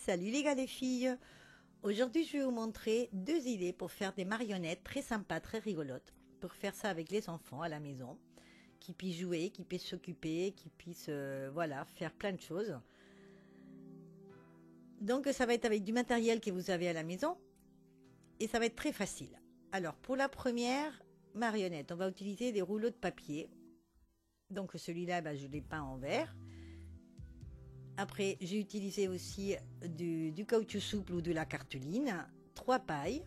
Salut les gars, les filles. Aujourd'hui, je vais vous montrer 2 idées pour faire des marionnettes très sympas, très rigolotes. Pour faire ça avec les enfants à la maison, qui puissent jouer, qui puissent s'occuper, qui puissent voilà, faire plein de choses. Donc ça va être avec du matériel que vous avez à la maison et ça va être très facile. Alors pour la première marionnette, on va utiliser des rouleaux de papier. Donc celui-là, je l'ai peint en vert. Après, j'ai utilisé aussi du caoutchouc souple ou de la cartoline, 3 pailles,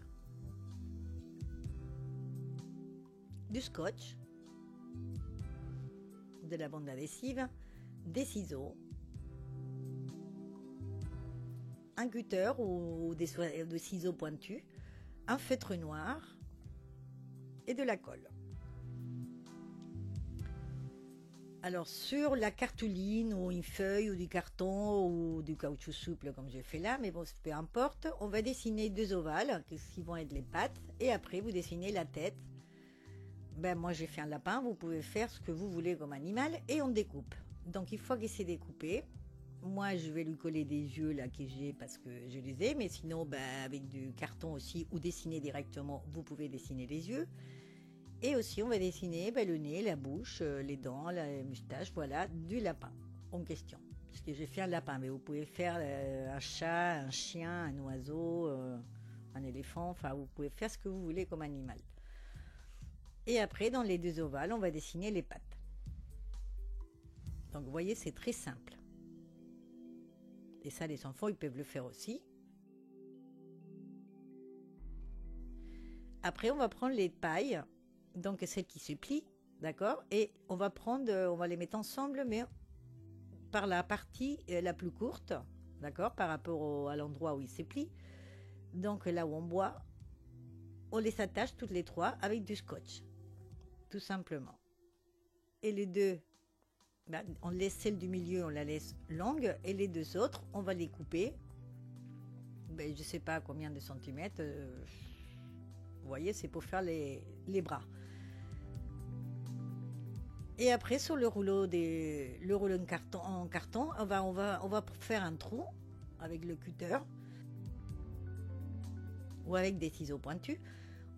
du scotch, de la bande adhésive, des ciseaux, un cutter ou des ciseaux pointus, un feutre noir et de la colle. Alors sur la cartouline ou une feuille ou du carton ou du caoutchouc souple comme j'ai fait là, mais bon, peu importe, on va dessiner 2 ovales qui vont être les pattes et après vous dessinez la tête. Moi j'ai fait un lapin, vous pouvez faire ce que vous voulez comme animal et on découpe. Donc une fois que c'est découpé, moi je vais lui coller des yeux là que j'ai parce que je les ai, mais sinon avec du carton aussi ou dessiner directement, vous pouvez dessiner les yeux. Et aussi, on va dessiner le nez, la bouche, les dents, la moustache, voilà, du lapin en question. Parce que j'ai fait un lapin, mais vous pouvez faire un chat, un chien, un oiseau, un éléphant, enfin, vous pouvez faire ce que vous voulez comme animal. Et après, dans les 2 ovales, on va dessiner les pattes. Donc, vous voyez, c'est très simple. Et ça, les enfants, ils peuvent le faire aussi. Après, on va prendre les pailles. Donc celles qui se plient, d'accord, et on va les mettre ensemble, mais par la partie la plus courte, d'accord, par rapport à l'endroit où ils se plient. Donc là où on boit, on les attache toutes les 3 avec du scotch, tout simplement. Et les 2, on laisse celle du milieu, on la laisse longue, et les 2 autres, on va les couper. Je sais pas combien de centimètres. Vous voyez, c'est pour faire les bras. Et après, sur le rouleau en carton, on va faire un trou avec le cutter ou avec des ciseaux pointus.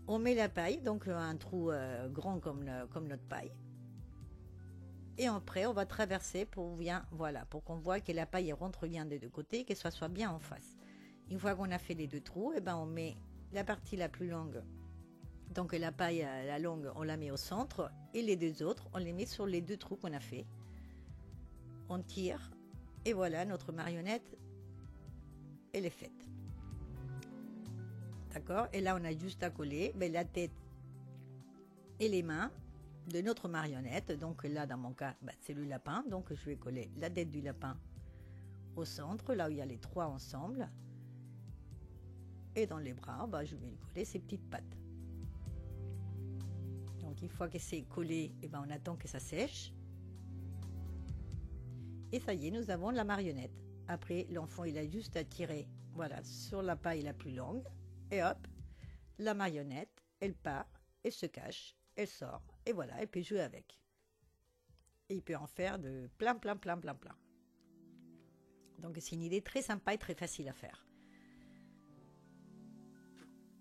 On met la paille, donc un trou grand comme notre paille. Et après, on va traverser pour qu'on voit que la paille rentre bien des 2 côtés, que ça soit bien en face. Une fois qu'on a fait les 2 trous, on met la partie la plus longue. Donc la paille, la longue, on la met au centre et les 2 autres, on les met sur les 2 trous qu'on a fait. On tire et voilà, notre marionnette, elle est faite. D'accord? Et là, on a juste à coller la tête et les mains de notre marionnette. Donc là, dans mon cas, c'est le lapin. Donc je vais coller la tête du lapin au centre, là où il y a les 3 ensemble. Et dans les bras, je vais lui coller ses petites pattes. Donc une fois que c'est collé, on attend que ça sèche. Et ça y est, nous avons la marionnette. Après, l'enfant, il a juste à tirer, sur la paille la plus longue. Et hop, la marionnette, elle part, elle se cache, elle sort. Et voilà, elle peut jouer avec. Et il peut en faire de plein. Donc c'est une idée très sympa et très facile à faire.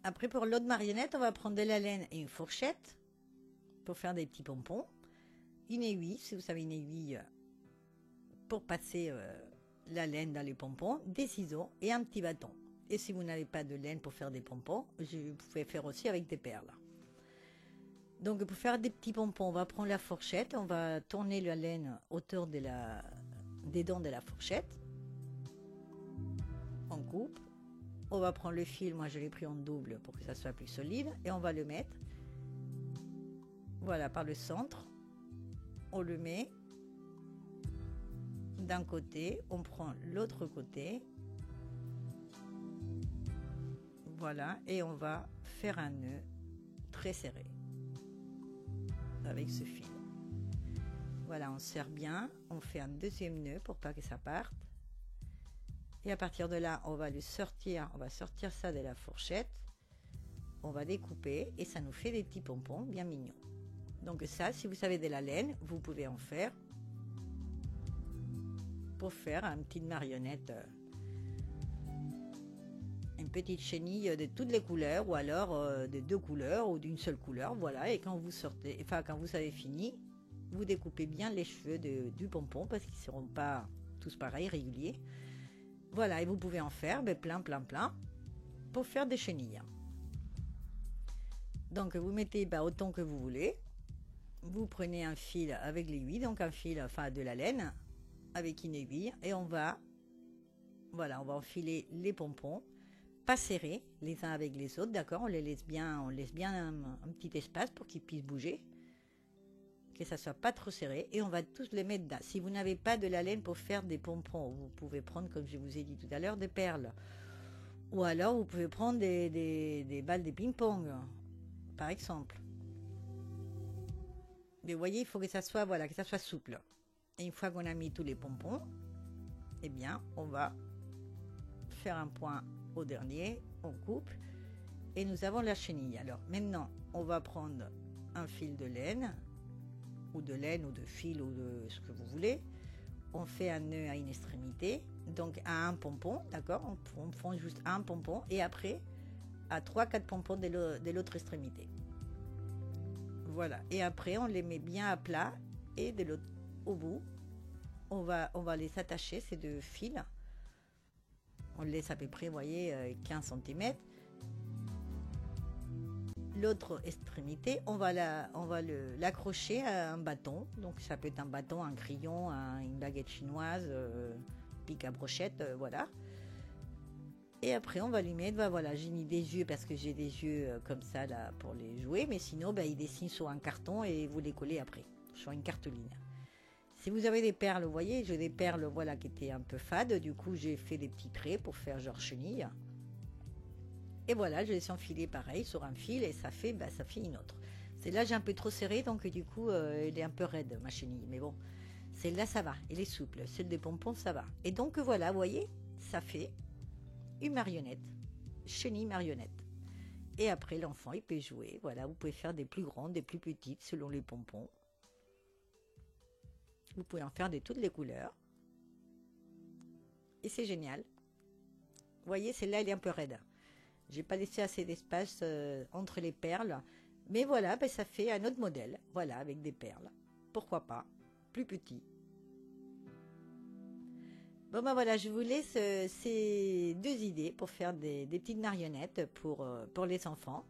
Après, pour l'autre marionnette, on va prendre de la laine et une fourchette pour faire des petits pompons, une aiguille, si vous savez, une aiguille pour passer la laine dans les pompons, des ciseaux et un petit bâton. Et si vous n'avez pas de laine pour faire des pompons, vous pouvez faire aussi avec des perles. Donc pour faire des petits pompons, on va prendre la fourchette, on va tourner la laine autour des dents de la fourchette. On coupe. On va prendre le fil, moi je l'ai pris en double pour que ça soit plus solide, et on va le mettre par le centre. On le met d'un côté, on prend l'autre côté, et on va faire un nœud très serré avec ce fil. On serre bien, on fait un 2e nœud pour pas que ça parte. Et à partir de là, on va sortir ça de la fourchette, on va découper et ça nous fait des petits pompons bien mignons. Donc ça, si vous savez de la laine, vous pouvez en faire pour faire une petite marionnette petites chenilles de toutes les couleurs, ou alors de 2 couleurs ou d'une seule couleur, voilà. Et quand vous sortez, enfin quand vous avez fini, vous découpez bien les cheveux du pompon parce qu'ils ne seront pas tous pareils, réguliers. Voilà, et vous pouvez en faire plein pour faire des chenilles. Donc vous mettez autant que vous voulez. Vous prenez un fil avec l'aiguille, donc un fil, enfin de la laine avec une aiguille, et on va enfiler les pompons, pas serrés les uns avec les autres, d'accord, on laisse bien un petit espace pour qu'ils puissent bouger, que ça soit pas trop serré, et on va tous les mettre dedans. Si vous n'avez pas de la laine pour faire des pompons, vous pouvez prendre, comme je vous ai dit tout à l'heure, des perles, ou alors vous pouvez prendre des balles de ping-pong, par exemple. Mais vous voyez, il faut que ça soit, que ça soit souple. Et une fois qu'on a mis tous les pompons, eh bien, on va faire un point au dernier, on coupe, et nous avons la chenille. Alors maintenant, on va prendre un fil de laine ou de fil ou de ce que vous voulez. On fait un nœud à une extrémité, donc à un pompon, d'accord, on prend juste un pompon, et après à 3-4 pompons de l'autre extrémité. Voilà, et après on les met bien à plat, et de l'autre au bout, on va les attacher, ces 2 fils. On laisse à peu près, vous voyez, 15 cm. L'autre extrémité, on va l'accrocher à un bâton. Donc ça peut être un bâton, un crayon, une baguette chinoise, pic à brochette, voilà. Et après on va lui mettre, voilà, j'ai mis des yeux parce que j'ai des yeux comme ça là pour les jouer. Mais sinon, il dessine sur un carton et vous les collez après, sur une cartouline. Si vous avez des perles, vous voyez, j'ai des perles, voilà, qui étaient un peu fades. Du coup, j'ai fait des petits traits pour faire genre chenille. Et voilà, je les ai enfilés pareil sur un fil, et ça fait une autre. Celle-là, j'ai un peu trop serré, donc du coup, elle est un peu raide, ma chenille. Mais bon, celle-là, ça va, elle est souple. Celle des pompons, ça va. Et donc voilà, vous voyez, ça fait une marionnette, chenille marionnette. Et après, l'enfant, il peut jouer. Voilà, vous pouvez faire des plus grandes, des plus petites, selon les pompons. Vous pouvez en faire de toutes les couleurs. Et c'est génial. Vous voyez, celle-là, elle est un peu raide. J'ai pas laissé assez d'espace entre les perles. Mais voilà, ça fait un autre modèle. Voilà, avec des perles. Pourquoi pas. Plus petit. Bon, voilà, je vous laisse ces 2 idées pour faire des petites marionnettes pour les enfants.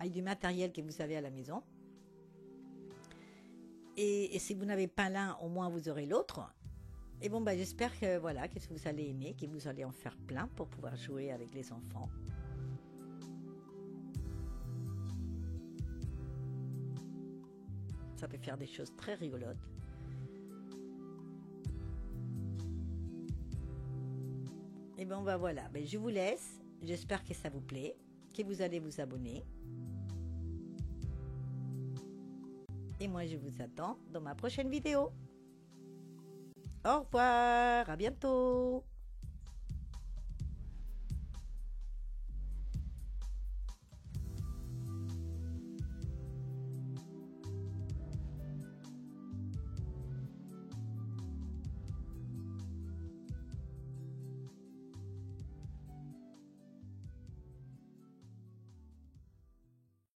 Avec du matériel que vous avez à la maison. Et si vous n'avez pas l'un, au moins vous aurez l'autre. Et bon, j'espère que vous allez aimer, que vous allez en faire plein pour pouvoir jouer avec les enfants. Ça peut faire des choses très rigolotes. Et bon, voilà, je vous laisse. J'espère que ça vous plaît, que vous allez vous abonner. Et moi, je vous attends dans ma prochaine vidéo. Au revoir, à bientôt.